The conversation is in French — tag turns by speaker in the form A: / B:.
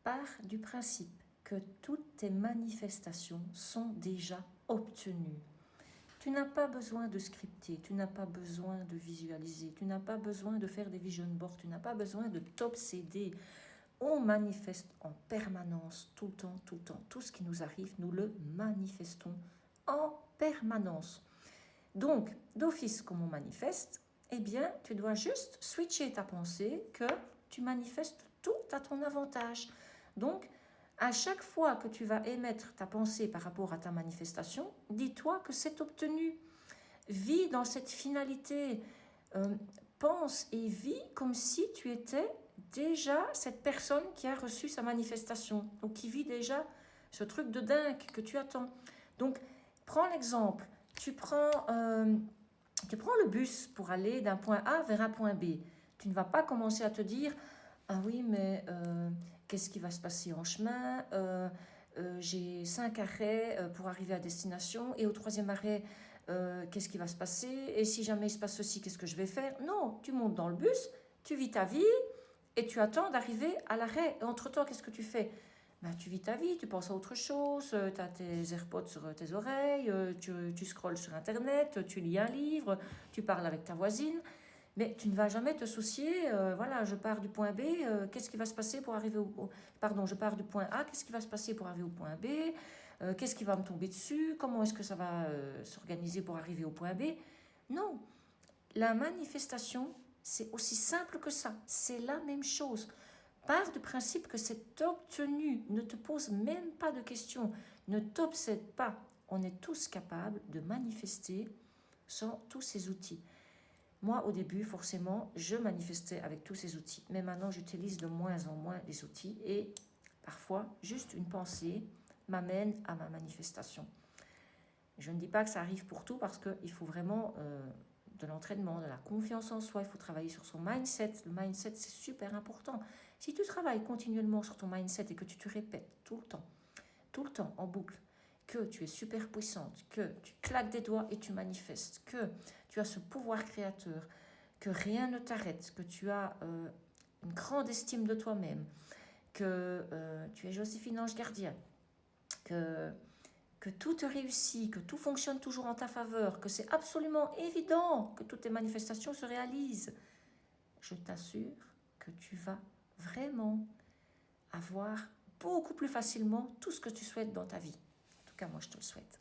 A: pars du principe que toutes tes manifestations sont déjà obtenues. Tu n'as pas besoin de scripter, tu n'as pas besoin de visualiser, tu n'as pas besoin de faire des vision boards, tu n'as pas besoin de t'obséder. On manifeste en permanence, tout le temps, tout le temps. Tout ce qui nous arrive, nous le manifestons en permanence. Donc, d'office, comme on manifeste, eh bien, tu dois juste switcher ta pensée que tu manifestes tout à ton avantage. Donc, à chaque fois que tu vas émettre ta pensée par rapport à ta manifestation, dis-toi que c'est obtenu. Vis dans cette finalité. Pense et vis comme si tu étais déjà cette personne qui a reçu sa manifestation ou qui vit déjà ce truc de dingue que tu attends. Donc, prends l'exemple. Tu prends le bus pour aller d'un point A vers un point B. Tu ne vas pas commencer à te dire « Ah oui, mais qu'est-ce qui va se passer en chemin j'ai 5 arrêts pour arriver à destination et au 3e arrêt, qu'est-ce qui va se passer? Et si jamais il se passe ceci, qu'est-ce que je vais faire ?» Non, tu montes dans le bus, tu vis ta vie et tu attends d'arriver à l'arrêt. Et entre-temps, qu'est-ce que tu fais? Ben, tu vis ta vie, tu penses à autre chose, tu as tes AirPods sur tes oreilles, tu scrolles sur Internet, tu lis un livre, tu parles avec ta voisine. Mais tu ne vas jamais te soucier, voilà, je pars du point B, qu'est-ce qui va se passer pour arriver Pardon, je pars du point A, qu'est-ce qui va se passer pour arriver au point B qu'est-ce qui va me tomber dessus? Comment est-ce que ça va s'organiser pour arriver au point B? Non, la manifestation, c'est aussi simple que ça. C'est la même chose. Pars du principe que c'est obtenu. Ne te pose même pas de questions. Ne t'obsède pas. On est tous capables de manifester sans tous ces outils. Moi, au début, forcément, je manifestais avec tous ces outils. Mais maintenant, j'utilise de moins en moins les outils. Et parfois, juste une pensée m'amène à ma manifestation. Je ne dis pas que ça arrive pour tout parce qu'il faut vraiment de l'entraînement, de la confiance en soi. Il faut travailler sur son mindset. Le mindset, c'est super important. Si tu travailles continuellement sur ton mindset et que tu te répètes tout le temps, en boucle, que tu es super puissante, que tu claques des doigts et tu manifestes, que tu as ce pouvoir créateur, que rien ne t'arrête, que tu as une grande estime de toi-même, que tu es Joséphine Ange Gardien, que tout te réussit, que tout fonctionne toujours en ta faveur, que c'est absolument évident que toutes tes manifestations se réalisent, je t'assure que tu vas vraiment avoir beaucoup plus facilement tout ce que tu souhaites dans ta vie. En tout cas, moi, je te le souhaite.